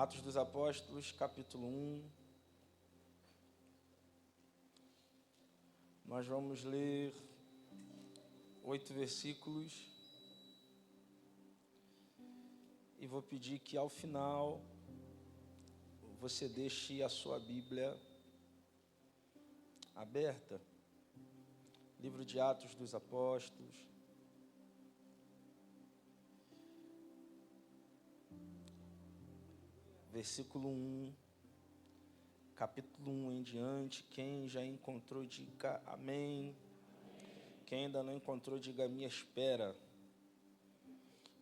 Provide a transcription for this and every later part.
Atos dos Apóstolos, capítulo 1. Nós vamos ler 8 versículos. E vou pedir que ao final você deixe a sua Bíblia aberta. Livro de Atos dos Apóstolos. Versículo 1, capítulo 1 em diante. Quem já encontrou, diga amém. Quem ainda não encontrou, diga me espera.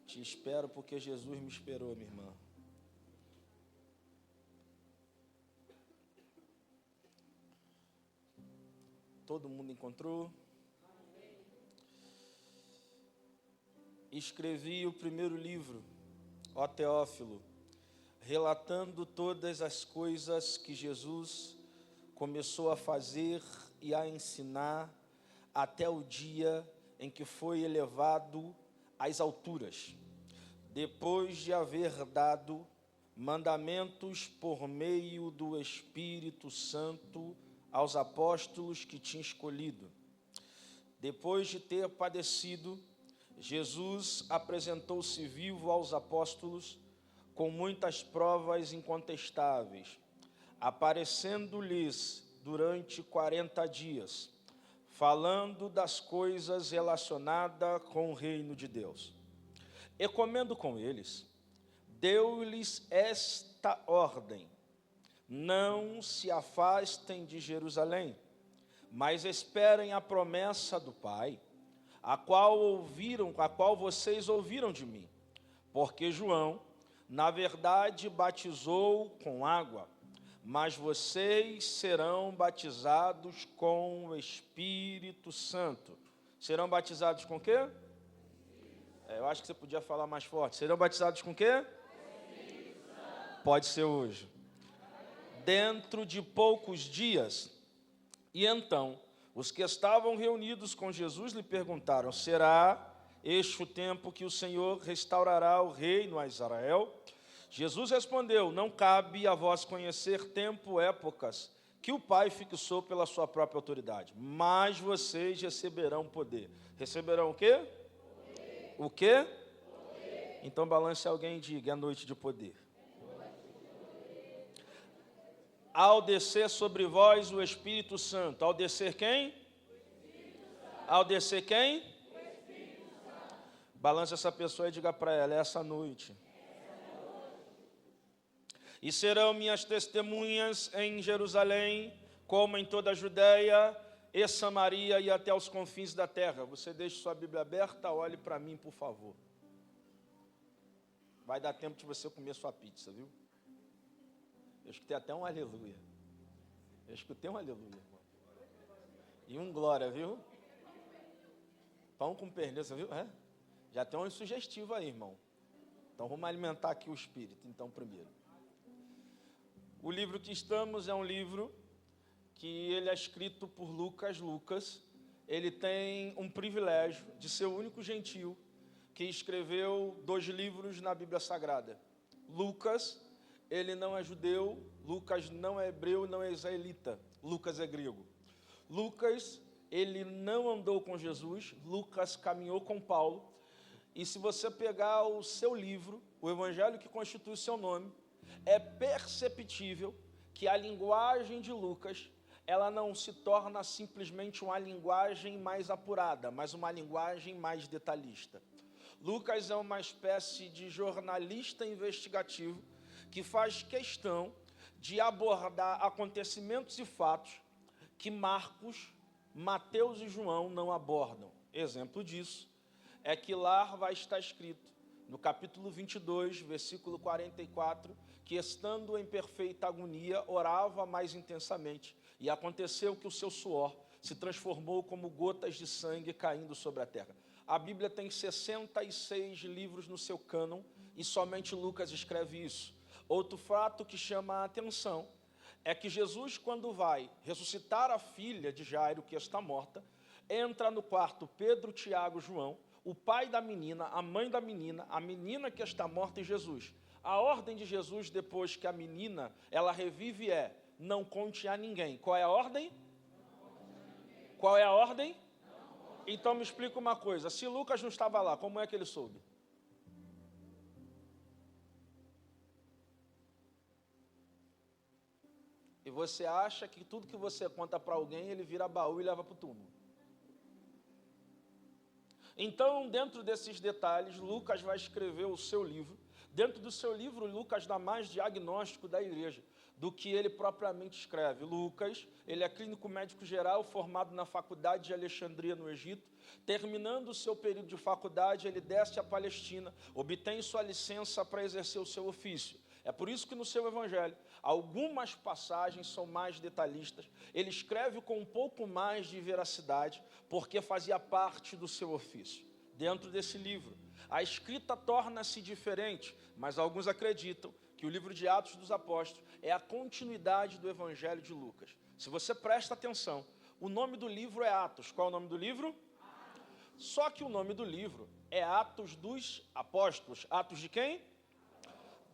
Te espero porque Jesus me esperou, minha irmã. Todo mundo encontrou? Escrevi o primeiro livro, ó Teófilo, relatando todas as coisas que Jesus começou a fazer e a ensinar até o dia em que foi elevado às alturas, depois de haver dado mandamentos por meio do Espírito Santo aos apóstolos que tinha escolhido. Depois de ter padecido, Jesus apresentou-se vivo aos apóstolos com muitas provas incontestáveis, aparecendo-lhes durante 40 dias, falando das coisas relacionadas com o reino de Deus. E comendo com eles, deu-lhes esta ordem: não se afastem de Jerusalém, mas esperem a promessa do Pai, a qual vocês ouviram de mim, porque João, na verdade, batizou com água, mas vocês serão batizados com o Espírito Santo. Serão batizados com o quê? Eu acho que você podia falar mais forte. Serão batizados com o quê? Pode ser hoje. Dentro de poucos dias. E então, os que estavam reunidos com Jesus lhe perguntaram: será este o tempo que o Senhor restaurará o reino a Israel? Jesus respondeu: não cabe a vós conhecer tempo, épocas, que o Pai fixou pela sua própria autoridade, mas vocês receberão poder. Receberão o quê? Poder. O quê? Poder. Então balance alguém e diga: é noite de poder. Ao descer sobre vós o Espírito Santo. Ao descer quem? Ao descer quem? Balance essa pessoa e diga para ela: essa noite. E serão minhas testemunhas em Jerusalém, como em toda a Judéia e Samaria e até os confins da terra. Você deixa sua Bíblia aberta, olhe para mim, por favor. Vai dar tempo de você comer sua pizza, viu? Eu escutei até um aleluia. Eu escutei um aleluia, irmão. E um glória, viu? Pão com pernil, você viu? Já tem um sugestivo aí, irmão. Então vamos alimentar aqui o espírito, então, primeiro. O livro que estamos é um livro que ele é escrito por Lucas. Lucas, ele tem um privilégio de ser o único gentil que escreveu 2 livros na Bíblia Sagrada. Lucas, ele não é judeu, Lucas não é hebreu, não é israelita, Lucas é grego. Lucas, ele não andou com Jesus, Lucas caminhou com Paulo. E se você pegar o seu livro, o evangelho que constitui o seu nome, é perceptível que a linguagem de Lucas, ela não se torna simplesmente uma linguagem mais apurada, mas uma linguagem mais detalhista. Lucas é uma espécie de jornalista investigativo que faz questão de abordar acontecimentos e fatos que Marcos, Mateus e João não abordam. Exemplo disso é que lá vai estar escrito, no capítulo 22, versículo 44, que estando em perfeita agonia, orava mais intensamente, e aconteceu que o seu suor se transformou como gotas de sangue caindo sobre a terra. A Bíblia tem 66 livros no seu cânon, e somente Lucas escreve isso. Outro fato que chama a atenção é que Jesus, quando vai ressuscitar a filha de Jairo, que está morta, entra no quarto Pedro, Tiago, João, o pai da menina, a mãe da menina, a menina que está morta e Jesus. A ordem de Jesus, depois que a menina, ela revive, é: não conte a ninguém. Qual é a ordem? Qual é a ordem? Então me explica uma coisa, se Lucas não estava lá, como é que ele soube? E você acha que tudo que você conta para alguém, ele vira baú e leva para o túmulo. Então, dentro desses detalhes, Lucas vai escrever o seu livro. Dentro do seu livro, Lucas dá mais diagnóstico da igreja do que ele propriamente escreve. Lucas, ele é clínico médico geral, formado na faculdade de Alexandria, no Egito. Terminando o seu período de faculdade, ele desce à Palestina, obtém sua licença para exercer o seu ofício. É por isso que no seu evangelho, algumas passagens são mais detalhistas. Ele escreve com um pouco mais de veracidade, porque fazia parte do seu ofício. Dentro desse livro, a escrita torna-se diferente, mas alguns acreditam que o livro de Atos dos Apóstolos é a continuidade do evangelho de Lucas. Se você presta atenção, o nome do livro é Atos. Qual é o nome do livro? Só que o nome do livro é Atos dos Apóstolos. Atos de quem?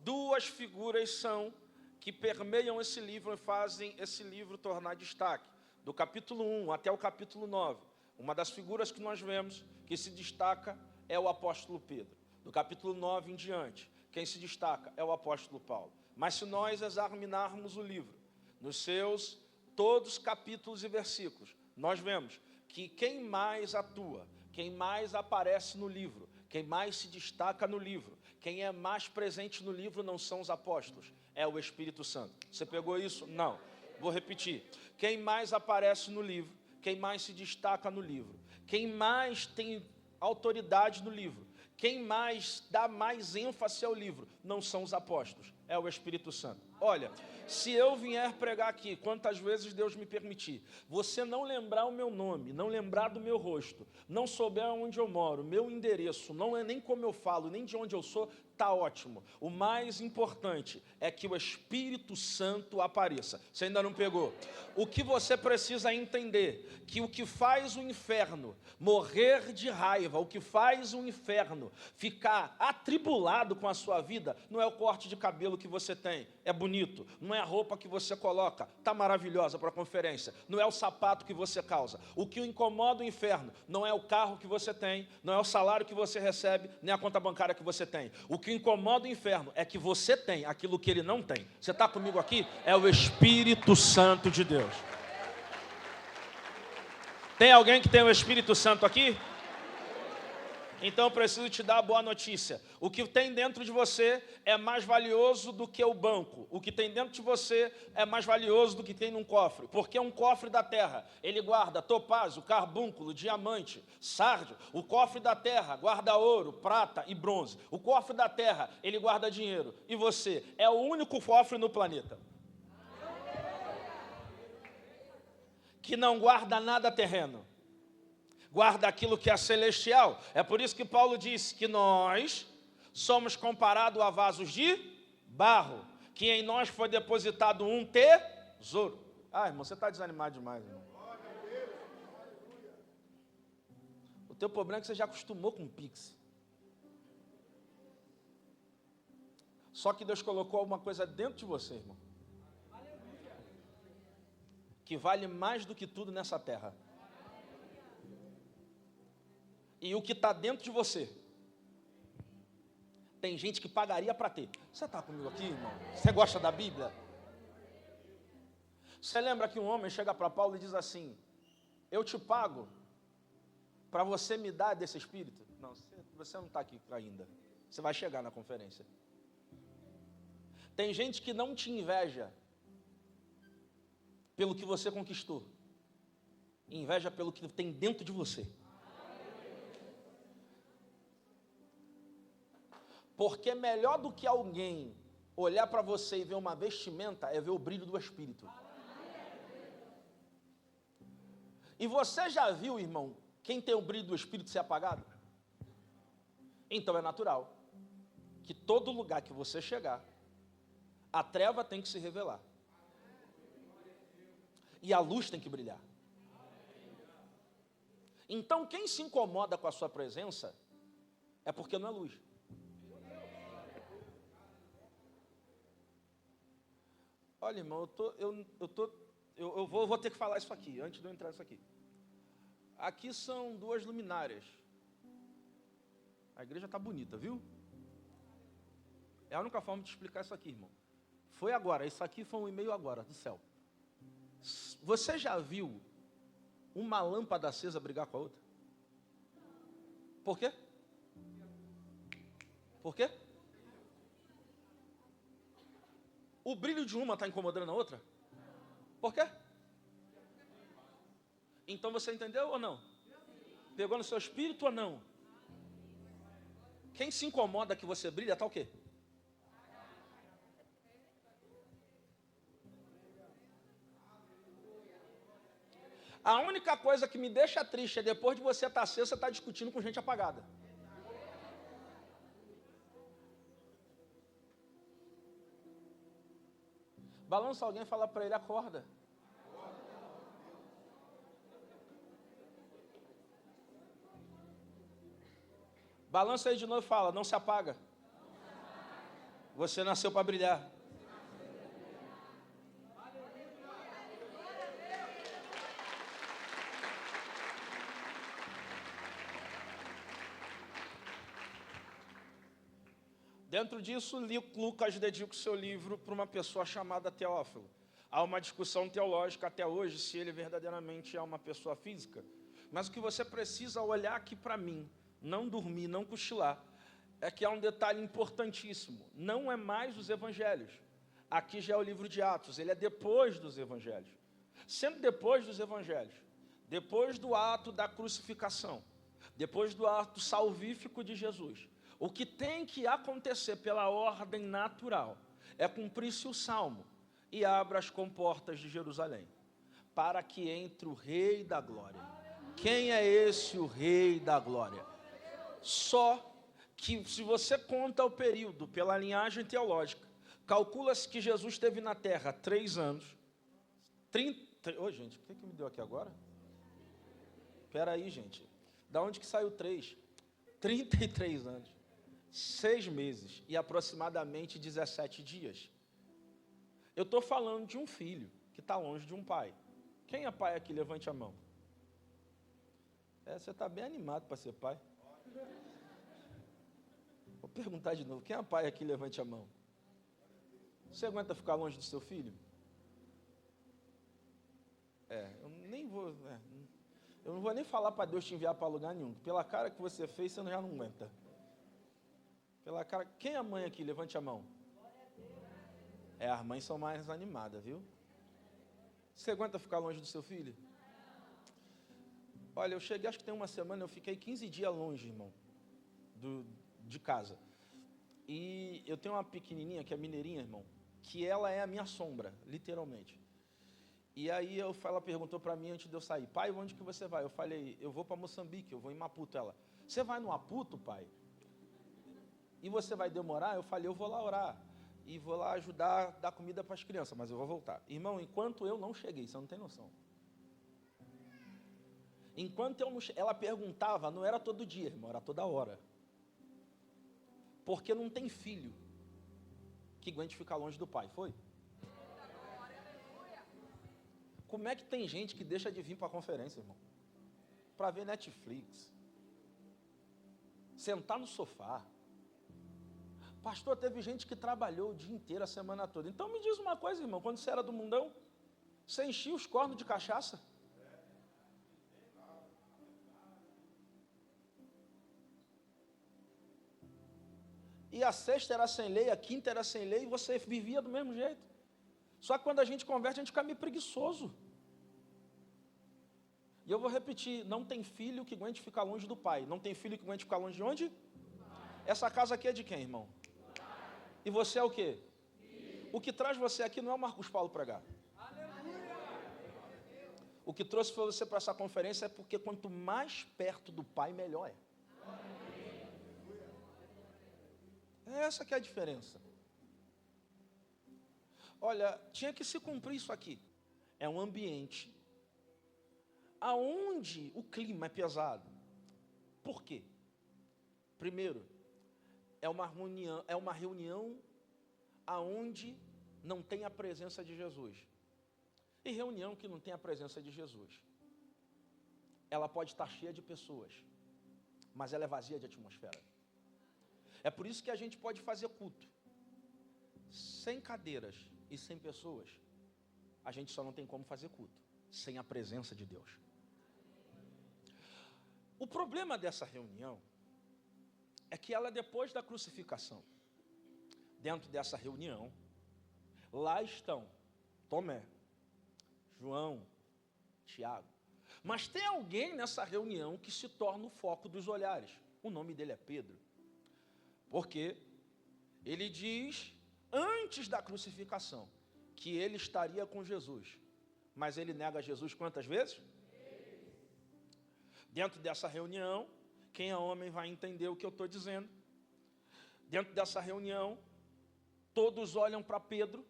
Duas figuras são que permeiam esse livro e fazem esse livro tornar destaque. Do capítulo 1 até o capítulo 9, uma das figuras que nós vemos que se destaca é o apóstolo Pedro. Do capítulo 9 em diante, quem se destaca é o apóstolo Paulo. Mas se nós examinarmos o livro, nos seus todos capítulos e versículos, nós vemos que quem mais atua, quem mais aparece no livro, quem mais se destaca no livro, quem é mais presente no livro não são os apóstolos, é o Espírito Santo. Você pegou isso? Não. Vou repetir. Quem mais aparece no livro, quem mais se destaca no livro, quem mais tem autoridade no livro, quem mais dá mais ênfase ao livro, não são os apóstolos, é o Espírito Santo. Olha, se eu vier pregar aqui, quantas vezes Deus me permitir, você não lembrar o meu nome, não lembrar do meu rosto, não souber onde eu moro, meu endereço, não é nem como eu falo, nem de onde eu sou, está ótimo. O mais importante é que o Espírito Santo apareça. Você ainda não pegou? O que você precisa entender, que o que faz o inferno morrer de raiva, o que faz o inferno ficar atribulado com a sua vida, não é o corte de cabelo que você tem, é bonito, não é a roupa que você coloca, está maravilhosa para a conferência, não é o sapato que você calça. O que incomoda o inferno não é o carro que você tem, não é o salário que você recebe, nem a conta bancária que você tem. O que incomoda o inferno é que você tem aquilo que ele não tem. Você está comigo aqui? É o Espírito Santo de Deus. Tem alguém que tem o Espírito Santo aqui? Então eu preciso te dar a boa notícia. O que tem dentro de você é mais valioso do que o banco. O que tem dentro de você é mais valioso do que tem num cofre. Porque é um cofre da terra. Ele guarda topázio, carbúnculo, diamante, sárdio. O cofre da terra guarda ouro, prata e bronze. O cofre da terra, ele guarda dinheiro. E você é o único cofre no planeta que não guarda nada terreno. Guarda aquilo que é celestial. É por isso que Paulo diz que nós somos comparados a vasos de barro, que em nós foi depositado um tesouro. Ah, irmão, você está desanimado demais, irmão. O teu problema é que você já acostumou com o Pix. Só que Deus colocou alguma coisa dentro de você, irmão, que vale mais do que tudo nessa terra. E o que está dentro de você, tem gente que pagaria para ter. Você está comigo aqui, irmão? Você gosta da Bíblia? Você lembra que um homem chega para Paulo e diz assim: eu te pago para você me dar desse Espírito? Não, você não está aqui ainda. Você vai chegar na conferência. Tem gente que não te inveja pelo que você conquistou, inveja pelo que tem dentro de você. Porque melhor do que alguém olhar para você e ver uma vestimenta é ver o brilho do Espírito. E você já viu, irmão, quem tem o brilho do Espírito ser apagado? Então é natural que todo lugar que você chegar, a treva tem que se revelar. E a luz tem que brilhar. Então quem se incomoda com a sua presença é porque não é luz. Olha, irmão, eu vou ter que falar isso aqui, antes de eu entrar nisso aqui. Aqui são 2 luminárias. A igreja está bonita, viu? É a única forma de explicar isso aqui, irmão. Foi agora, isso aqui foi um e-mail agora, do céu. Você já viu uma lâmpada acesa brigar com a outra? Por quê? Por quê? O brilho de uma está incomodando a outra? Por quê? Então você entendeu ou não? Pegou no seu espírito ou não? Quem se incomoda que você brilha, está o quê? A única coisa que me deixa triste é depois de você estar aceso, você está discutindo com gente apagada. Balança alguém e fala para ele, acorda. Balança aí de novo e fala, não se apaga. Você nasceu para brilhar. Dentro disso, Lucas dedica o seu livro para uma pessoa chamada Teófilo. Há uma discussão teológica até hoje se ele verdadeiramente é uma pessoa física. Mas o que você precisa olhar aqui para mim, não dormir, não cochilar, é que há um detalhe importantíssimo. Não é mais os evangelhos. Aqui já é o livro de Atos, ele é depois dos evangelhos. Sempre depois dos evangelhos. Depois do ato da crucificação. Depois do ato salvífico de Jesus. O que tem que acontecer pela ordem natural é cumprir-se o salmo e abra as comportas de Jerusalém, para que entre o Rei da Glória. Quem é esse o Rei da Glória? Só que se você conta o período pela linhagem teológica, calcula-se que Jesus esteve na terra 3 anos. 30... Ô, gente, o que me deu aqui agora? Espera aí, gente. Da onde que saiu 3? 33 anos. 6 meses e aproximadamente 17 dias. Eu estou falando de um filho que está longe de um pai. Quem é pai aqui? Levante a mão. Você está bem animado para ser pai. Vou perguntar de novo. Quem é pai aqui? Levante a mão. Você aguenta ficar longe do seu filho? Eu nem vou... eu não vou nem falar para Deus te enviar para lugar nenhum. Pela cara que você fez, você já não aguenta. Pela cara... Quem é a mãe aqui? Levante a mão. As mães são mais animadas, viu? Você aguenta ficar longe do seu filho? Olha, eu cheguei, acho que tem uma semana, eu fiquei 15 dias longe, irmão, de casa. E eu tenho uma pequenininha, que é mineirinha, irmão, que ela é a minha sombra, literalmente. E aí ela perguntou para mim antes de eu sair, pai, onde que você vai? Eu falei, eu vou para Moçambique, eu vou em Maputo. Ela, você vai no Maputo, pai? E você vai demorar? Eu falei, eu vou lá orar. E vou lá ajudar a dar comida para as crianças, mas eu vou voltar. Irmão, enquanto eu não cheguei, você não tem noção. Enquanto eu não cheguei, ela perguntava, não era todo dia, irmão, era toda hora. Porque não tem filho que aguente ficar longe do pai, foi? Como é que tem gente que deixa de vir para a conferência, irmão? Para ver Netflix. Sentar no sofá. Pastor, teve gente que trabalhou o dia inteiro, a semana toda. Então me diz uma coisa, irmão, quando você era do mundão, você enchia os cornos de cachaça? E a sexta era sem lei, a quinta era sem lei, e você vivia do mesmo jeito. Só que quando a gente converte, a gente fica meio preguiçoso. E eu vou repetir, não tem filho que aguente ficar longe do pai. Não tem filho que aguente ficar longe de onde? Essa casa aqui é de quem, irmão? E você é o quê? O que traz você aqui não é o Marcos Paulo pregar. O que trouxe você para essa conferência é porque quanto mais perto do pai, melhor é. Essa que é a diferença. Olha, tinha que se cumprir isso aqui. É um ambiente aonde o clima é pesado. Por quê? Primeiro, é uma reunião aonde não tem a presença de Jesus, e reunião que não tem a presença de Jesus, ela pode estar cheia de pessoas, mas ela é vazia de atmosfera. É por isso que a gente pode fazer culto sem cadeiras e sem pessoas. A gente só não tem como fazer culto sem a presença de Deus. O problema dessa reunião é que ela, depois da crucificação, dentro dessa reunião, lá estão Tomé, João, Tiago. Mas tem alguém nessa reunião que se torna o foco dos olhares. O nome dele é Pedro. Porque ele diz, antes da crucificação, que ele estaria com Jesus. Mas ele nega Jesus quantas vezes? Dentro dessa reunião, quem é homem vai entender o que eu estou dizendo. Dentro dessa reunião, todos olham para Pedro,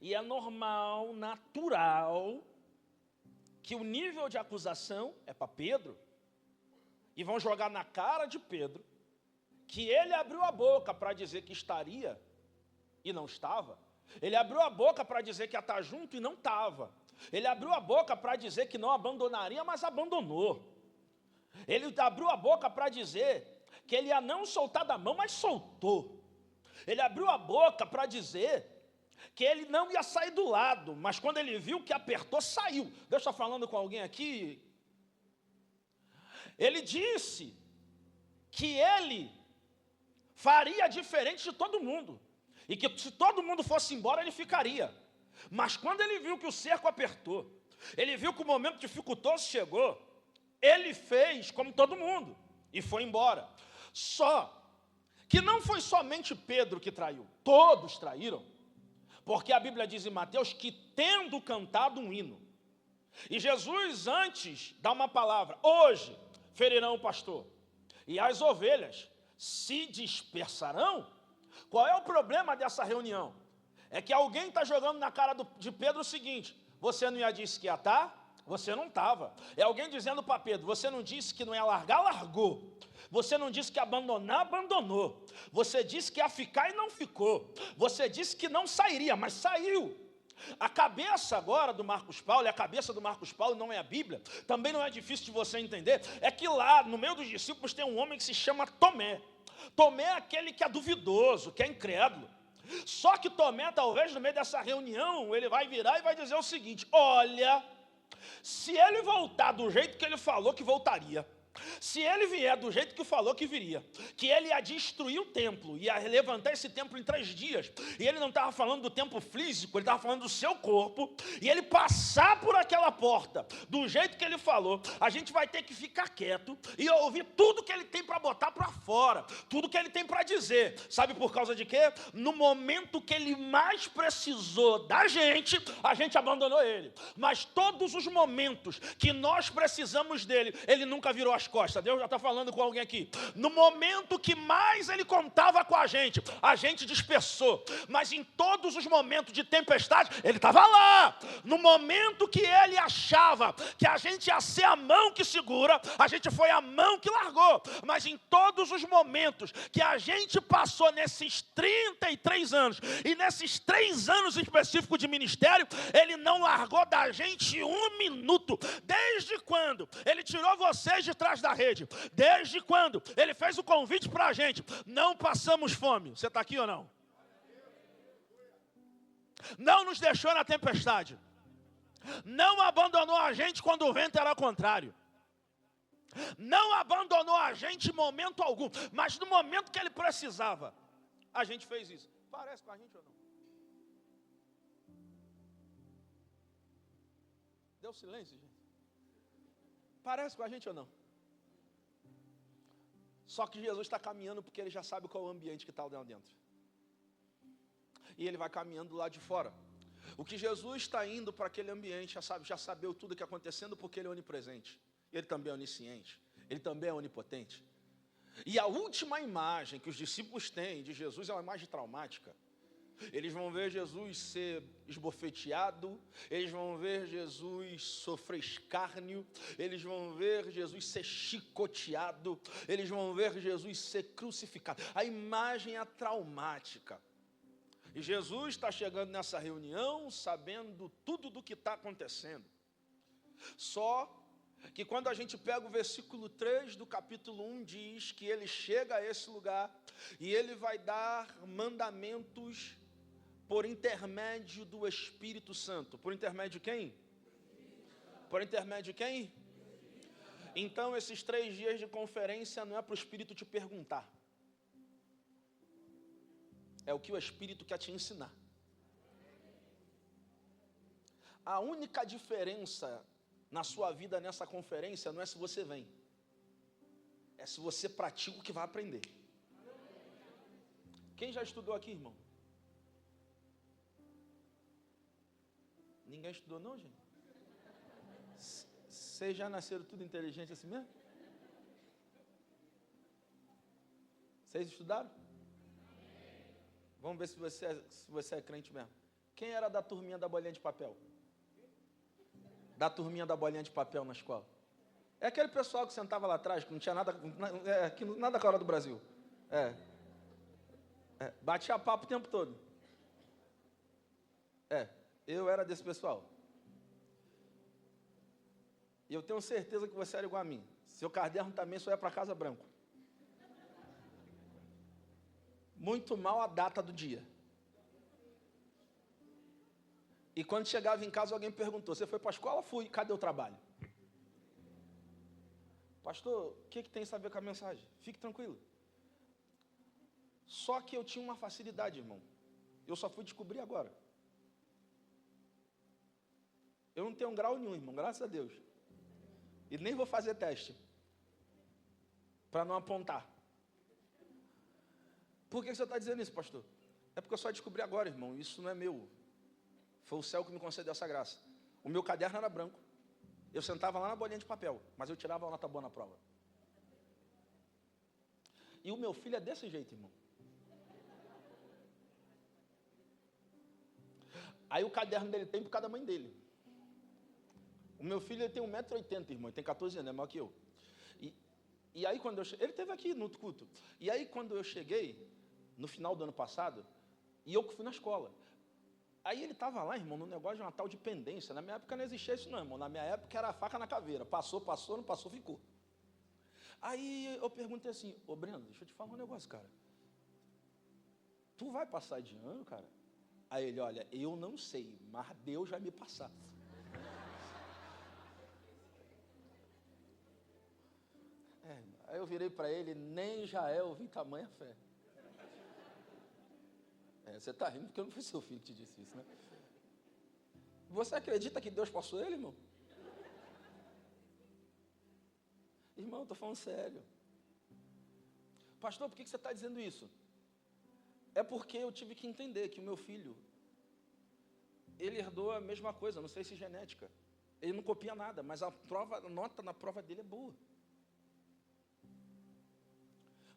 e é normal, natural, que o nível de acusação é para Pedro, e vão jogar na cara de Pedro, que ele abriu a boca para dizer que estaria, e não estava. Ele abriu a boca para dizer que ia estar junto e não estava. Ele abriu a boca para dizer que não abandonaria, mas abandonou. Ele abriu a boca para dizer que ele ia não soltar da mão, mas soltou. Ele abriu a boca para dizer que ele não ia sair do lado, mas quando ele viu que apertou, saiu. Deus está falando com alguém aqui? Ele disse que ele faria diferente de todo mundo, e que se todo mundo fosse embora, ele ficaria. Mas quando ele viu que o cerco apertou, ele viu que o momento dificultoso chegou, ele fez como todo mundo, e foi embora. Só que não foi somente Pedro que traiu, todos traíram. Porque a Bíblia diz em Mateus que tendo cantado um hino, e Jesus antes dá uma palavra, hoje ferirão o pastor, e as ovelhas se dispersarão. Qual é o problema dessa reunião? É que alguém está jogando na cara de Pedro o seguinte, você não ia disse que ia estar? Você não estava. É alguém dizendo para Pedro, você não disse que não ia largar? Largou. Você não disse que ia abandonar? Abandonou. Você disse que ia ficar e não ficou. Você disse que não sairia, mas saiu. A cabeça agora do Marcos Paulo, e a cabeça do Marcos Paulo não é a Bíblia, também não é difícil de você entender, é que lá no meio dos discípulos tem um homem que se chama Tomé. Tomé é aquele que é duvidoso, que é incrédulo. Só que Tomé, talvez no meio dessa reunião, ele vai virar e vai dizer o seguinte, olha, se ele voltar do jeito que ele falou que voltaria, se ele vier do jeito que falou que viria, que ele ia destruir o templo, ia levantar esse templo em 3 dias, e ele não estava falando do templo físico, ele estava falando do seu corpo, e ele passar por aquela porta, do jeito que ele falou, a gente vai ter que ficar quieto, e ouvir tudo que ele tem para botar para fora, tudo que ele tem para dizer, sabe por causa de quê? No momento que ele mais precisou da gente, a gente abandonou ele, mas todos os momentos que nós precisamos dele, ele nunca virou as costas. Deus já está falando com alguém aqui. No momento que mais ele contava com a gente dispersou. Mas em todos os momentos de tempestade, ele estava lá. No momento que ele achava que a gente ia ser a mão que segura, a gente foi a mão que largou. Mas em todos os momentos que a gente passou nesses 33 anos, e nesses 3 anos específicos de ministério, ele não largou da gente 1 minuto. Desde quando ele tirou vocês de trás da rede, desde quando ele fez o convite para a gente, não passamos fome. Você está aqui ou não? Não nos deixou na tempestade, não abandonou a gente quando o vento era contrário, não abandonou a gente em momento algum, mas no momento que ele precisava, a gente fez isso. Parece com a gente ou não? Deu silêncio, gente? Parece com a gente ou não? Só que Jesus está caminhando porque ele já sabe qual é o ambiente que está lá dentro. E ele vai caminhando do lado de fora. O que Jesus está indo para aquele ambiente, já sabeu tudo o que está acontecendo porque ele é onipresente. Ele também é onisciente. Ele também é onipotente. E a última imagem que os discípulos têm de Jesus é uma imagem traumática. Eles vão ver Jesus ser esbofeteado, eles vão ver Jesus sofrer escárnio, eles vão ver Jesus ser chicoteado, eles vão ver Jesus ser crucificado. A imagem é traumática. E Jesus está chegando nessa reunião sabendo tudo do que está acontecendo. Só que quando a gente pega o versículo 3 do capítulo 1, diz que ele chega a esse lugar e ele vai dar mandamentos por intermédio do Espírito Santo. Por intermédio de quem? Por intermédio de quem? Então, esses 3 dias de conferência não é para o Espírito te perguntar. É o que o Espírito quer te ensinar. A única diferença na sua vida nessa conferência não é se você vem. É se você pratica o que vai aprender. Quem já estudou aqui, irmão? Ninguém estudou não, gente? Vocês já nasceram tudo inteligente assim mesmo? Vocês estudaram? Vamos ver se você é crente mesmo. Quem era da turminha da bolinha de papel? Da turminha da bolinha de papel na escola? É aquele pessoal que sentava lá atrás, que não tinha nada, nada com a hora do Brasil. Batia papo o tempo todo. Eu era desse pessoal. E eu tenho certeza que você era igual a mim. Seu caderno também só ia para casa branco. Muito mal a data do dia. E quando chegava em casa, alguém perguntou: você foi para a escola? Fui. Cadê o trabalho? Pastor, o que tem isso a ver com a mensagem? Fique tranquilo. Só que eu tinha uma facilidade, irmão. Eu só fui descobrir agora. Eu não tenho grau nenhum, irmão, graças a Deus. E nem vou fazer teste. Para não apontar. Por que você está dizendo isso, pastor? É porque eu só descobri agora, irmão. Isso não é meu. Foi o céu que me concedeu essa graça. O meu caderno era branco. Eu sentava lá na bolinha de papel, mas eu tirava uma nota boa na prova. E o meu filho é desse jeito, irmão. Aí o caderno dele tem por causa da mãe dele. O meu filho ele tem 1,80 m, irmão. Ele tem 14 anos, é maior que eu. E aí quando eu cheguei, ele esteve aqui no culto. E aí quando eu cheguei, no final do ano passado, e eu que fui na escola. Aí ele estava lá, irmão, no negócio de uma tal de pendência. Na minha época não existia isso não, irmão. Na minha época era a faca na caveira. Passou, não passou, ficou. Aí eu perguntei assim: ô Breno, deixa eu te falar um negócio, cara. Tu vai passar de ano, cara? Aí ele: olha, eu não sei, mas Deus vai me passar. Aí eu virei para ele: nem Jael vi tamanha fé. Você está rindo porque não foi seu filho que te disse isso, né? Você acredita que Deus passou ele, irmão? Irmão, estou falando sério. Pastor, por que você está dizendo isso? É porque eu tive que entender que o meu filho, ele herdou a mesma coisa, não sei se genética. Ele não copia nada, mas a nota na prova dele é boa.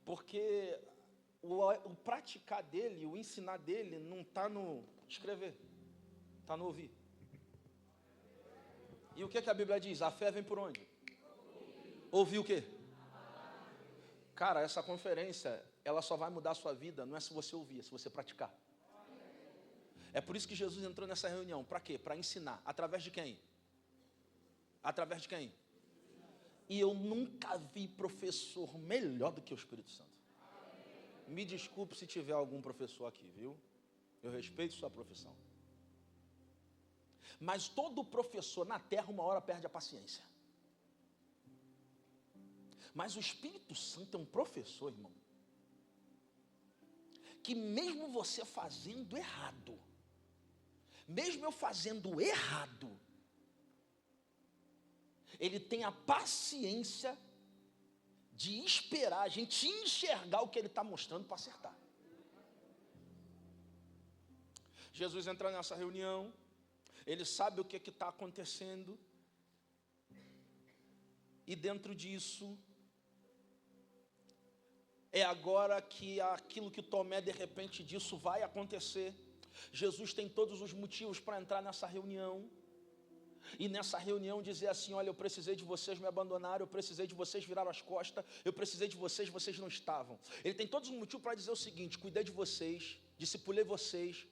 Porque o praticar dele, o ensinar dele, não está no escrever, está no ouvir. E o que a Bíblia diz? A fé vem por onde? Ouvir o quê? Cara, essa conferência, ela só vai mudar a sua vida, não é se você ouvir, é se você praticar. É por isso que Jesus entrou nessa reunião. Para quê? Para ensinar. Através de quem? Através de quem? E eu nunca vi professor melhor do que o Espírito Santo. Me desculpe se tiver algum professor aqui, viu? Eu respeito sua profissão. Mas todo professor na terra uma hora perde a paciência. Mas o Espírito Santo é um professor, irmão, que mesmo você fazendo errado, mesmo eu fazendo errado, ele tem a paciência de esperar a gente enxergar o que ele está mostrando para acertar. Jesus entra nessa reunião, ele sabe o que está acontecendo, e dentro disso, é agora que aquilo que Tomé de repente disso vai acontecer. Jesus tem todos os motivos para entrar nessa reunião, e nessa reunião dizer assim: olha, eu precisei de vocês, me abandonaram, eu precisei de vocês, viraram as costas, eu precisei de vocês, vocês não estavam. Ele tem todos os motivos para dizer o seguinte: cuidei de vocês, discipulei vocês,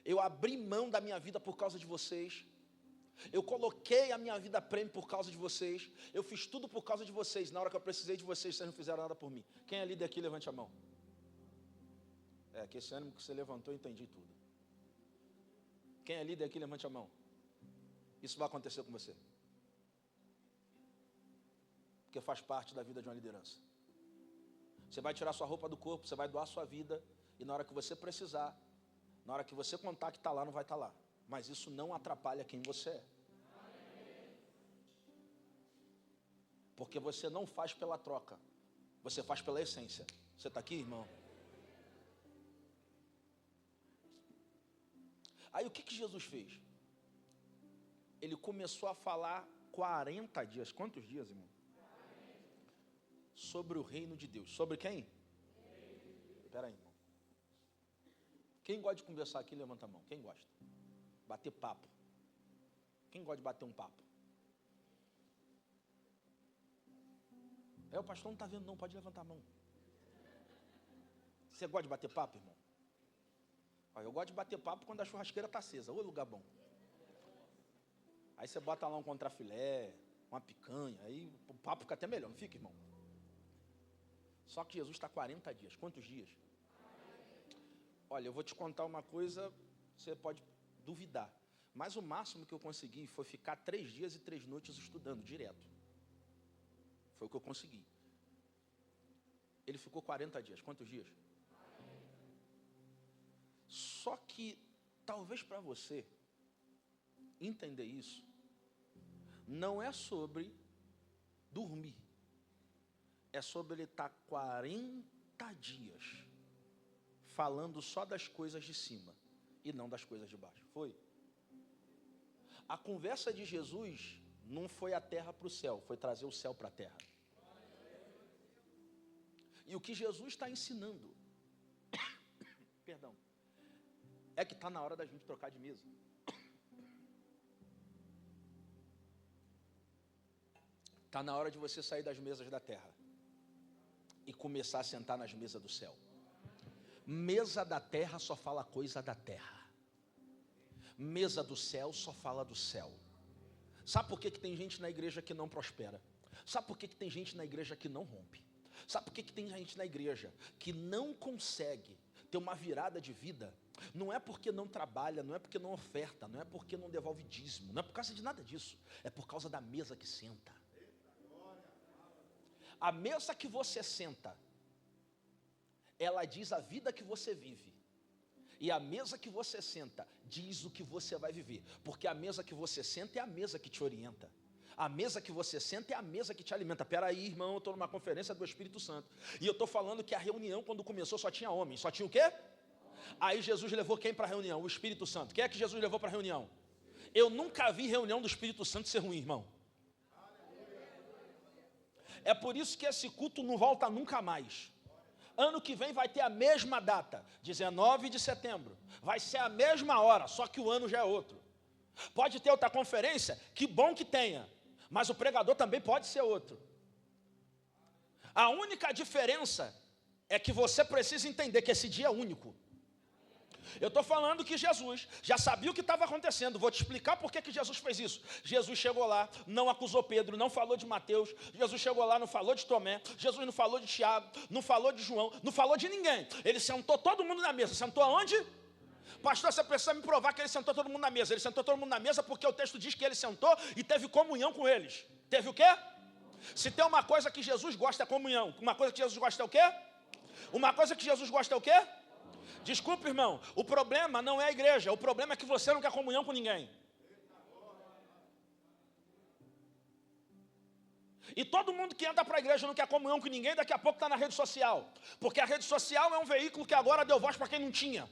eu abri mão da minha vida por causa de vocês, eu coloquei a minha vida a prêmio por causa de vocês, eu fiz tudo por causa de vocês. Na hora que eu precisei de vocês, vocês não fizeram nada por mim. Quem é líder aqui, levante a mão. Que esse ânimo que você levantou, eu entendi tudo. Quem é líder aqui, levante a mão. Isso vai acontecer com você. Porque faz parte da vida de uma liderança. Você vai tirar sua roupa do corpo, você vai doar sua vida, e na hora que você precisar, na hora que você contar que está lá, não vai estar lá. Mas isso não atrapalha quem você é. Porque você não faz pela troca, você faz pela essência. Você está aqui, irmão? Aí o que Jesus fez? Ele começou a falar 40 dias. Quantos dias, irmão? Sobre o reino de Deus. Sobre quem? Espera aí, irmão. Quem gosta de conversar aqui, levanta a mão. Quem gosta? Bater papo. Quem gosta de bater um papo? O pastor não está vendo não, pode levantar a mão. Você gosta de bater papo, irmão? Eu gosto de bater papo quando a churrasqueira está acesa. Ô, lugar bom. Aí você bota lá um contrafilé, uma picanha, aí o papo fica até melhor, não fica, irmão? Só que Jesus está 40 dias. Quantos dias? Olha, eu vou te contar uma coisa, você pode duvidar. Mas o máximo que eu consegui foi ficar 3 dias e 3 noites estudando, direto. Foi o que eu consegui. Ele ficou 40 dias. Quantos dias? Só que, talvez para você entender isso, não é sobre dormir. É sobre ele estar 40 dias falando só das coisas de cima e não das coisas de baixo. Foi? A conversa de Jesus não foi a terra para o céu, foi trazer o céu para a terra. E o que Jesus está ensinando, perdão, é que está na hora da gente trocar de mesa. Está na hora de você sair das mesas da terra e começar a sentar nas mesas do céu. Mesa da terra só fala coisa da terra. Mesa do céu só fala do céu. Sabe por que tem gente na igreja que não prospera? Sabe por que tem gente na igreja que não rompe? Sabe por que tem gente na igreja que não consegue ter uma virada de vida? Não é porque não trabalha, não é porque não oferta, não é porque não devolve dízimo, não é por causa de nada disso. É por causa da mesa que senta. A mesa que você senta, ela diz a vida que você vive. E a mesa que você senta diz o que você vai viver. Porque a mesa que você senta é a mesa que te orienta. A mesa que você senta é a mesa que te alimenta. Peraí, irmão, eu estou numa conferência do Espírito Santo. E eu estou falando que a reunião, quando começou, só tinha homens. Só tinha o quê? Aí Jesus levou quem para a reunião? O Espírito Santo. Quem é que Jesus levou para a reunião? Eu nunca vi reunião do Espírito Santo ser ruim, irmão. É por isso que esse culto não volta nunca mais. Ano que vem vai ter a mesma data, 19 de setembro. Vai ser a mesma hora, só que o ano já é outro. Pode ter outra conferência, que bom que tenha. Mas o pregador também pode ser outro. A única diferença é que você precisa entender que esse dia é único. Eu estou falando que Jesus já sabia o que estava acontecendo. Vou te explicar por que Jesus fez isso. Jesus chegou lá, não acusou Pedro, não falou de Mateus. Jesus chegou lá, não falou de Tomé. Jesus não falou de Tiago, não falou de João, não falou de ninguém. Ele sentou todo mundo na mesa. Sentou aonde? Pastor, você precisa me provar que ele sentou todo mundo na mesa. Ele sentou todo mundo na mesa porque o texto diz que ele sentou e teve comunhão com eles. Teve o quê? Se tem uma coisa que Jesus gosta é comunhão. Uma coisa que Jesus gosta é o quê? Uma coisa que Jesus gosta é o quê? Desculpe, irmão, o problema não é a igreja, o problema é que você não quer comunhão com ninguém. E todo mundo que anda para a igreja não quer comunhão com ninguém, daqui a pouco está na rede social. Porque a rede social é um veículo que agora deu voz para quem não tinha.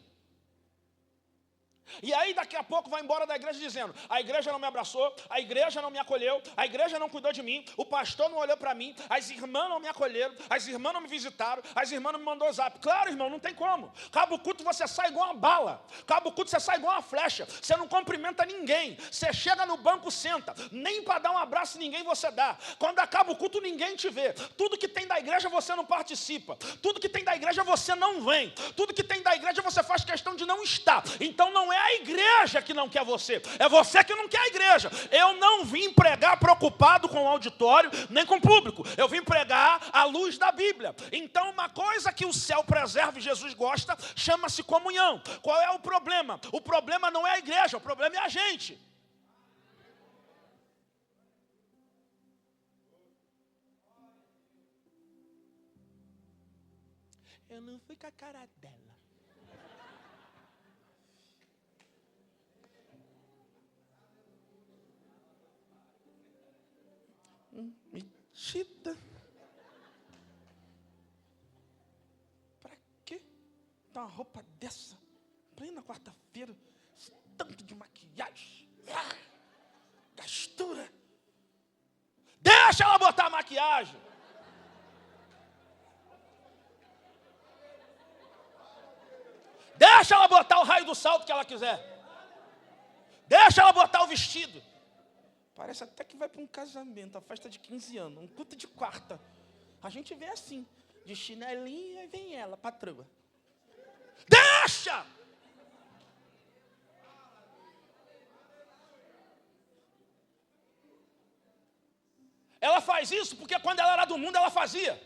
E aí daqui a pouco vai embora da igreja dizendo: a igreja não me abraçou, a igreja não me acolheu, a igreja não cuidou de mim, o pastor não olhou para mim, as irmãs não me acolheram, as irmãs não me visitaram, as irmãs não me mandou zap. Claro, irmão, não tem como. Cabo culto você sai igual uma bala, cabo culto você sai igual uma flecha, você não cumprimenta ninguém, você chega no banco, senta, nem para dar um abraço ninguém você dá. Quando acaba o culto ninguém te vê, tudo que tem da igreja você não participa, tudo que tem da igreja você não vem, tudo que tem da igreja você faz questão de não estar. Então não é a igreja que não quer você, é você que não quer a igreja. Eu não vim pregar preocupado com o auditório, nem com o público. Eu vim pregar à luz da Bíblia. Então uma coisa que o céu preserva e Jesus gosta, chama-se comunhão. Qual é o problema? O problema não é a igreja, o problema é a gente. Eu não fui com a cara dela. Metida. Pra quê? Dar uma roupa dessa? Plena quarta-feira. Esse tanto de maquiagem. Gastura. Deixa ela botar a maquiagem. Deixa ela botar o raio do salto que ela quiser. Deixa ela botar o vestido. Parece até que vai para um casamento, a festa de 15 anos, um culto de quarta. A gente vê assim, de chinelinho, e vem ela, patroa. Deixa! Ela faz isso porque quando ela era do mundo, ela fazia.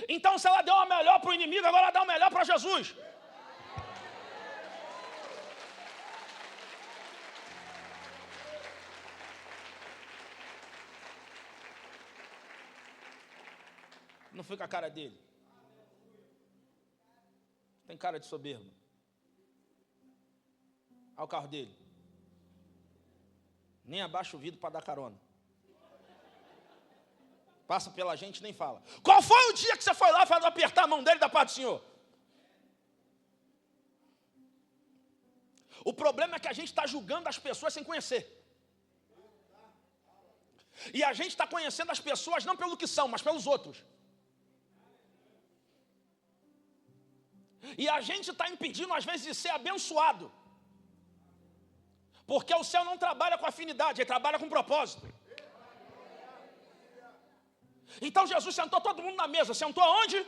Então, se ela deu uma melhor para o inimigo, agora ela dá uma melhor para Jesus. Não foi com a cara dele. Tem cara de soberbo. Olha o carro dele. Nem abaixa o vidro para dar carona. Passa pela gente e nem fala. Qual foi o dia que você foi lá para apertar a mão dele da parte do Senhor? O problema é que a gente está julgando as pessoas sem conhecer. E a gente está conhecendo as pessoas não pelo que são, mas pelos outros. E a gente está impedindo, às vezes, de ser abençoado. Porque o céu não trabalha com afinidade, ele trabalha com propósito. Então Jesus sentou todo mundo na mesa. Sentou aonde?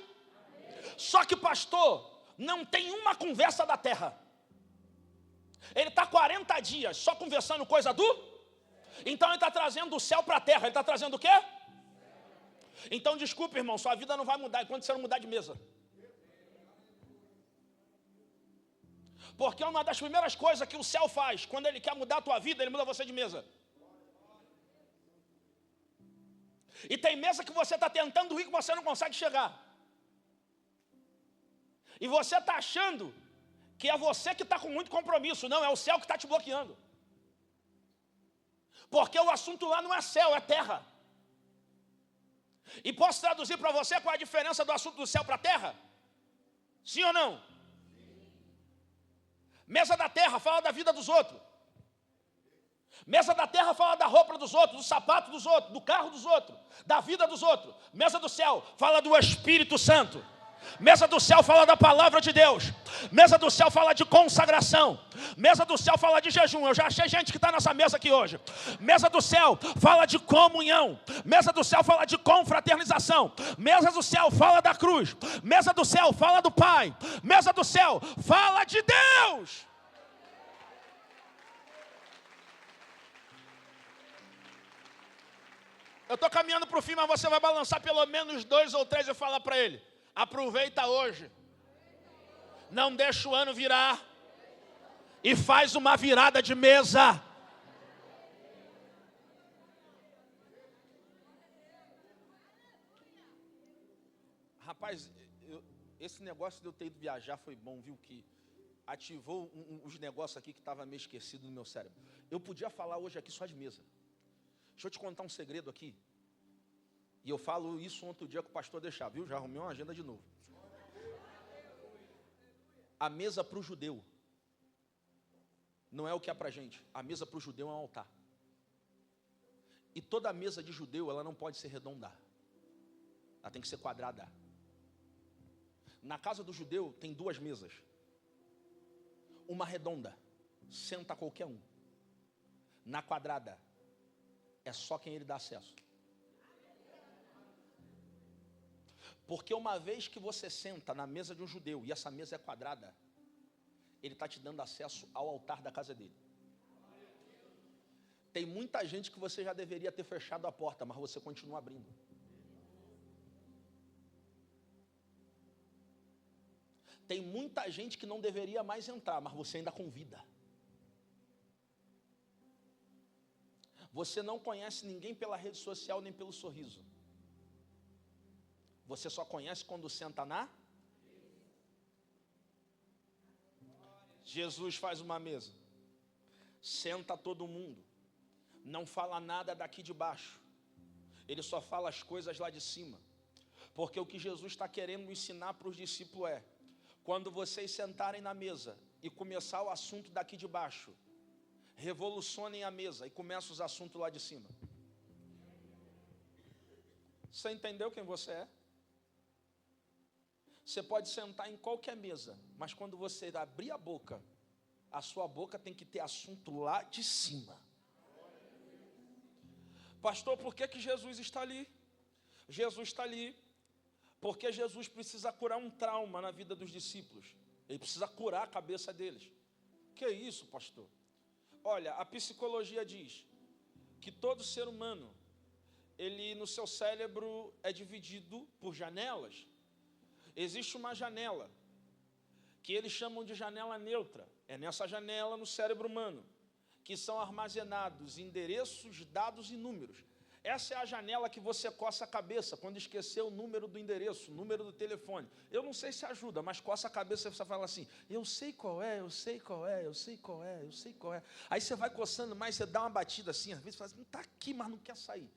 Só que pastor, não tem uma conversa da terra. Ele está 40 dias só conversando coisa do... Então ele está trazendo o céu para a terra. Ele está trazendo o quê? Então desculpe, irmão, sua vida não vai mudar enquanto você não mudar de mesa. Porque uma das primeiras coisas que o céu faz, quando ele quer mudar a tua vida, ele muda você de mesa. E tem mesa que você está tentando ir que você não consegue chegar. E você está achando que é você que está com muito compromisso. Não, é o céu que está te bloqueando. Porque o assunto lá não é céu, é terra. E posso traduzir para você qual é a diferença do assunto do céu para a terra? Sim ou não? Mesa da terra fala da vida dos outros. Mesa da terra fala da roupa dos outros, do sapato dos outros, do carro dos outros, da vida dos outros. Mesa do céu fala do Espírito Santo. Mesa do céu fala da palavra de Deus. Mesa do céu fala de consagração. Mesa do céu fala de jejum. Eu já achei gente que está nessa mesa aqui hoje. Mesa do céu fala de comunhão. Mesa do céu fala de confraternização. Mesa do céu fala da cruz. Mesa do céu fala do Pai. Mesa do céu fala de Deus. Eu estou caminhando para o fim, mas você vai balançar pelo menos 2 ou 3 e falar para ele: aproveita hoje. Não deixa o ano virar. E faz uma virada de mesa. Rapaz, esse negócio de eu ter ido viajar foi bom, viu? Que ativou os negócios aqui que estavam meio esquecidos no meu cérebro. Eu podia falar hoje aqui só de mesa. Deixa eu te contar um segredo aqui. E eu falo isso outro dia que o pastor deixar, viu? Já arrumei uma agenda de novo. A mesa para o judeu não é o que é para a gente. A mesa para o judeu é um altar. E toda mesa de judeu, ela não pode ser redonda. Ela tem que ser quadrada. Na casa do judeu tem duas mesas. Uma redonda, senta qualquer um. Na quadrada, é só quem ele dá acesso. Porque uma vez que você senta na mesa de um judeu, e essa mesa é quadrada, ele está te dando acesso ao altar da casa dele. Tem muita gente que você já deveria ter fechado a porta, mas você continua abrindo. Tem muita gente que não deveria mais entrar, mas você ainda convida. Você não conhece ninguém pela rede social nem pelo sorriso. Você só conhece quando senta na... Jesus faz uma mesa, senta todo mundo, não fala nada daqui de baixo, ele só fala as coisas lá de cima, porque o que Jesus está querendo ensinar para os discípulos é, quando vocês sentarem na mesa e começar o assunto daqui de baixo, revolucionem a mesa e começa os assuntos lá de cima. Você entendeu quem você é? Você pode sentar em qualquer mesa, mas quando você abrir a sua boca tem que ter assunto lá de cima. Pastor, por que Jesus está ali? Jesus está ali porque Jesus precisa curar um trauma na vida dos discípulos. Ele precisa curar a cabeça deles. Que isso, pastor? Olha, a psicologia diz que todo ser humano, ele no seu cérebro é dividido por janelas. Existe uma janela, que eles chamam de janela neutra. É nessa janela, no cérebro humano, que são armazenados endereços, dados e números. Essa é a janela que você coça a cabeça quando esqueceu o número do endereço, o número do telefone. Eu não sei se ajuda, mas coça a cabeça e você fala assim, eu sei qual é, eu sei qual é, eu sei qual é, eu sei qual é. Aí você vai coçando mais, você dá uma batida assim, às vezes você fala assim, não está aqui, mas não quer sair.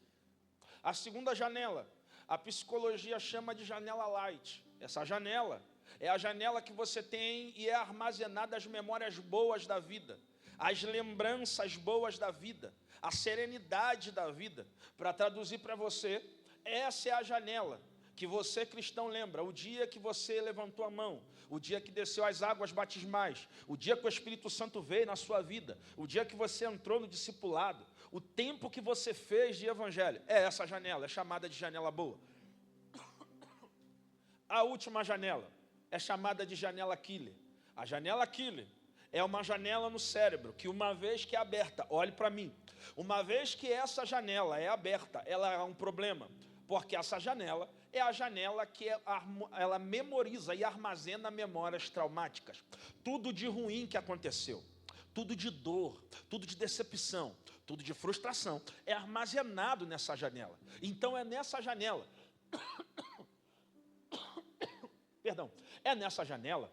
A segunda janela, a psicologia chama de janela light. Essa janela é a janela que você tem e é armazenada as memórias boas da vida, as lembranças boas da vida, a serenidade da vida. Para traduzir para você, essa é a janela que você, cristão, lembra. O dia que você levantou a mão, o dia que desceu as águas batismais, o dia que o Espírito Santo veio na sua vida, o dia que você entrou no discipulado, o tempo que você fez de evangelho. É essa janela, é chamada de janela boa. A última janela é chamada de janela killer. A janela killer é uma janela no cérebro que, uma vez que é aberta, olhe para mim, uma vez que essa janela é aberta, ela é um problema, porque essa janela é a janela que ela memoriza e armazena memórias traumáticas. Tudo de ruim que aconteceu, tudo de dor, tudo de decepção, tudo de frustração, é armazenado nessa janela. Então é nessa janela... Perdão, é nessa janela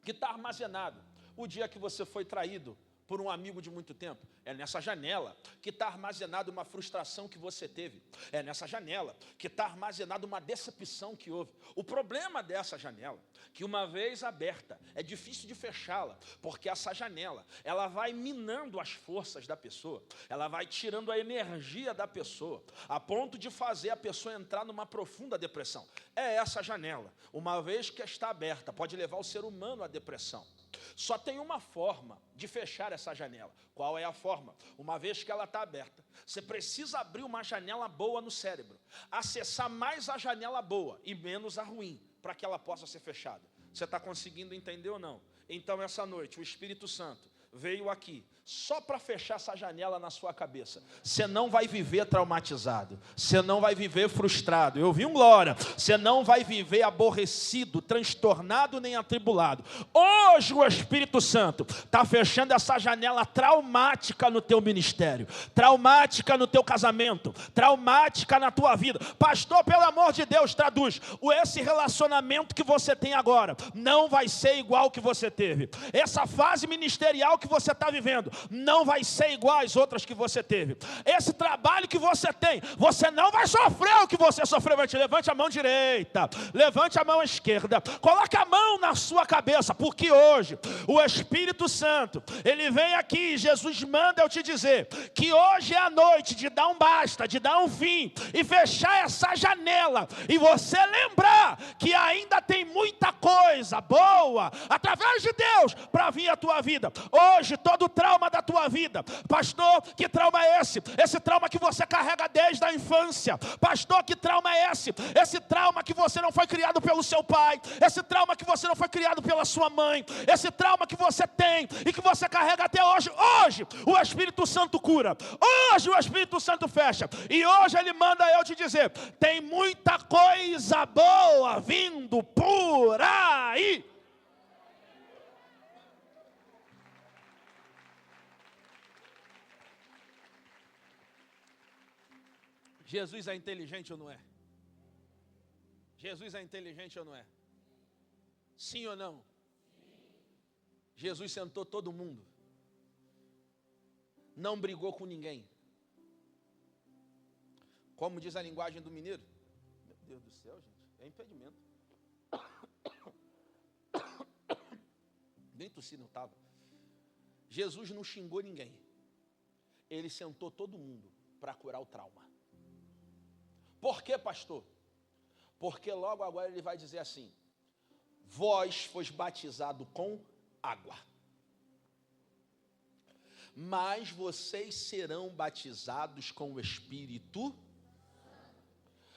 que está armazenado o dia que você foi traído por um amigo de muito tempo. É nessa janela que está armazenada uma frustração que você teve. É nessa janela que está armazenada uma decepção que houve. O problema dessa janela, que uma vez aberta, é difícil de fechá-la, porque essa janela, ela vai minando as forças da pessoa, ela vai tirando a energia da pessoa, a ponto de fazer a pessoa entrar numa profunda depressão. É essa janela, uma vez que está aberta, pode levar o ser humano à depressão. Só tem uma forma de fechar essa janela. Qual é a forma? Uma vez que ela está aberta, você precisa abrir uma janela boa no cérebro, acessar mais a janela boa e menos a ruim, para que ela possa ser fechada. Você está conseguindo entender ou não? Então, essa noite, o Espírito Santo veio aqui só para fechar essa janela na sua cabeça. Você não vai viver traumatizado, você não vai viver frustrado. Eu vi um glória. Você não vai viver aborrecido, transtornado nem atribulado. Hoje o Espírito Santo está fechando essa janela traumática no teu ministério, traumática no teu casamento, traumática na tua vida. Pastor, pelo amor de Deus, traduz. Esse relacionamento que você tem agora não vai ser igual que você teve. Essa fase ministerial que que você está vivendo não vai ser igual às outras que você teve. Esse trabalho que você tem, você não vai sofrer o que você sofreu. Levante a mão direita, levante a mão esquerda, coloque a mão na sua cabeça, porque hoje o Espírito Santo, ele vem aqui, Jesus manda eu te dizer, que hoje é a noite de dar um basta, de dar um fim, e fechar essa janela, e você lembrar que ainda tem muita coisa boa, através de Deus, para vir a tua vida. Hoje, todo o trauma da tua vida, pastor, que trauma é esse? Esse trauma que você carrega desde a infância. Pastor, que trauma é esse? Esse trauma que você não foi criado pelo seu pai, esse trauma que você não foi criado pela sua mãe, esse trauma que você tem e que você carrega até hoje. Hoje o Espírito Santo cura, hoje o Espírito Santo fecha, e hoje ele manda eu te dizer, tem muita coisa boa vindo por aí. Jesus é inteligente ou não é? Jesus é inteligente ou não é? Sim ou não? Jesus sentou todo mundo. Não brigou com ninguém. Como diz a linguagem do mineiro. Meu Deus do céu, gente. É impedimento. Nem tossi não estava. Jesus não xingou ninguém. Ele sentou todo mundo para curar o trauma. Por quê, pastor? Porque logo agora ele vai dizer assim: vós fois batizado com água, mas vocês serão batizados com o Espírito.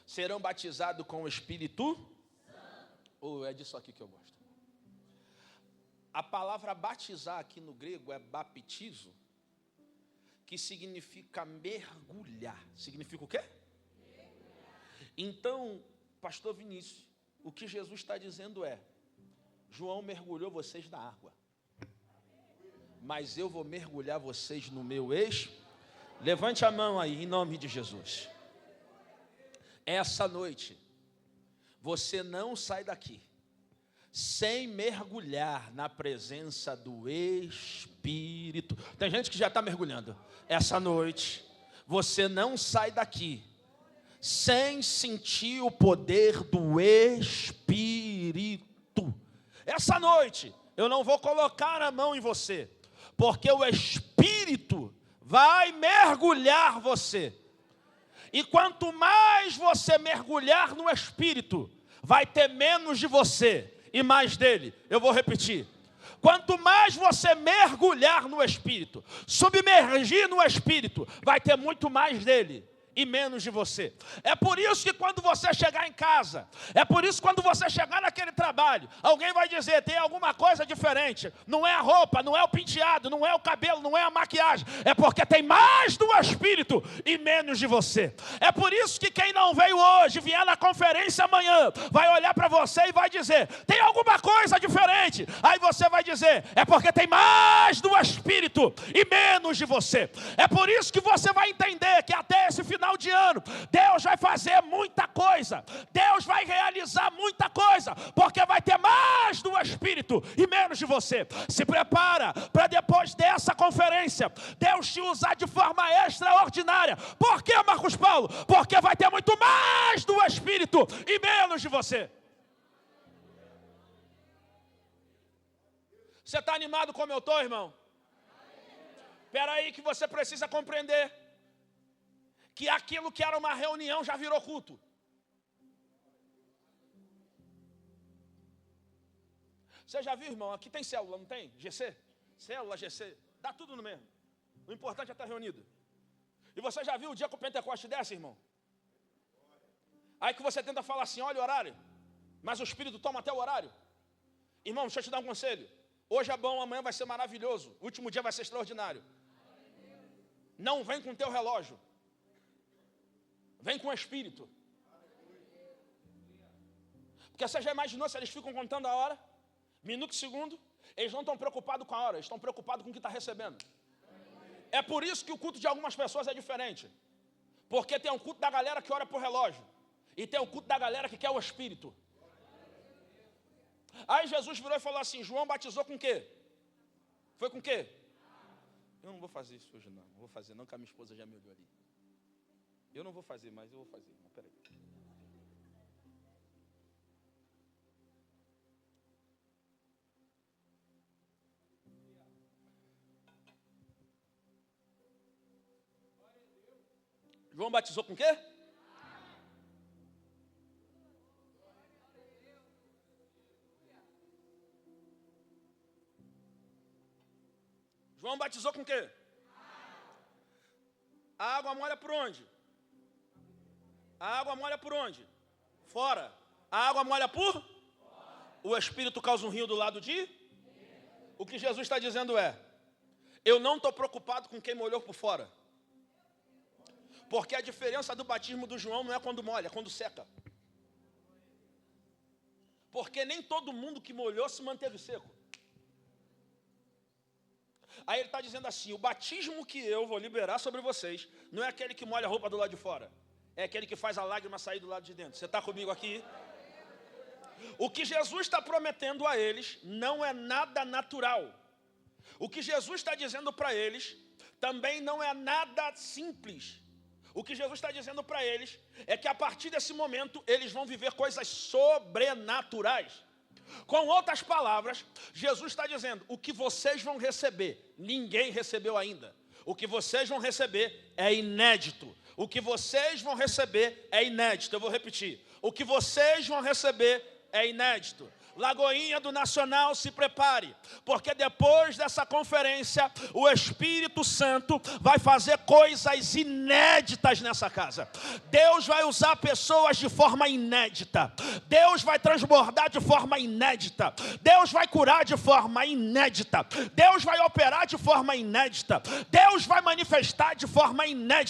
Serão batizados com o Espírito? É disso aqui que eu gosto. A palavra batizar aqui no grego é baptizo, que significa mergulhar. Significa o quê? Então, pastor Vinícius, o que Jesus está dizendo é: João mergulhou vocês na água, mas eu vou mergulhar vocês no meu Levante a mão aí, em nome de Jesus. Essa noite, você não sai daqui sem mergulhar na presença do Espírito. Tem gente que já está mergulhando. Essa noite, você não sai daqui sem sentir o poder do Espírito. Essa noite, eu não vou colocar a mão em você, porque o Espírito vai mergulhar você. E quanto mais você mergulhar no Espírito, vai ter menos de você e mais dele. Eu vou repetir. Quanto mais você mergulhar no Espírito, submergir no Espírito, vai ter muito mais dele e menos de você. É por isso que quando você chegar em casa, é por isso que quando você chegar naquele trabalho, alguém vai dizer, tem alguma coisa diferente. Não é a roupa, não é o penteado, não é o cabelo, não é a maquiagem. É porque tem mais do Espírito e menos de você. É por isso que quem não veio hoje, vier na conferência amanhã, vai olhar para você e vai dizer, tem alguma coisa diferente. Aí você vai dizer, é porque tem mais do Espírito e menos de você. É por isso que você vai entender que até esse final de ano, Deus vai fazer muita coisa, Deus vai realizar muita coisa, porque vai ter mais do Espírito e menos de você. Se prepara para depois dessa conferência, Deus te usar de forma extraordinária. Por que, Marcos Paulo? Porque vai ter muito mais do Espírito e menos de você. Você está animado como eu estou, irmão? Espera aí que você precisa compreender que aquilo que era uma reunião já virou culto. Você já viu, irmão? Aqui tem célula, não tem? GC? Célula, GC. Dá tudo no mesmo. O importante é estar reunido. E você já viu o dia que o Pentecoste desce, irmão? Aí que você tenta falar assim, olha o horário, mas o Espírito toma até o horário. Irmão, deixa eu te dar um conselho. Hoje é bom, amanhã vai ser maravilhoso. O último dia vai ser extraordinário. Não vem com o teu relógio. Vem com o Espírito. Porque você já imaginou se eles ficam contando a hora, minuto e segundo? Eles não estão preocupados com a hora, eles estão preocupados com o que está recebendo. É por isso que o culto de algumas pessoas é diferente. Porque tem um culto da galera que ora por relógio, e tem o culto da galera que quer o Espírito. Aí Jesus virou e falou assim, João batizou com o quê? Foi com o quê? Eu não vou fazer isso hoje, não. Não vou fazer, não, que a minha esposa já me olhou ali. Eu não vou fazer, mas eu vou fazer. Mas peraí. João batizou com o quê? João batizou com o quê? A água molha por onde? A água molha por onde? Fora. A água molha por? O Espírito causa um rio do lado de? O que Jesus está dizendo é, eu não estou preocupado com quem molhou por fora. Porque a diferença do batismo do João não é quando molha, é quando seca. Porque nem todo mundo que molhou se manteve seco. Aí ele está dizendo assim, o batismo que eu vou liberar sobre vocês, não é aquele que molha a roupa do lado de fora, é aquele que faz a lágrima sair do lado de dentro. Você está comigo aqui? O que Jesus está prometendo a eles não é nada natural. O que Jesus está dizendo para eles também não é nada simples. O que Jesus está dizendo para eles é que a partir desse momento eles vão viver coisas sobrenaturais. Com outras palavras, Jesus está dizendo, o que vocês vão receber, ninguém recebeu ainda. O que vocês vão receber é inédito. O que vocês vão receber é inédito. Eu vou repetir. O que vocês vão receber é inédito. Lagoinha do Nacional, se prepare, porque depois dessa conferência, o Espírito Santo vai fazer coisas inéditas nessa casa. Deus vai usar pessoas de forma inédita. Deus vai transbordar de forma inédita. Deus vai curar de forma inédita. Deus vai operar de forma inédita. Deus vai manifestar de forma inédita.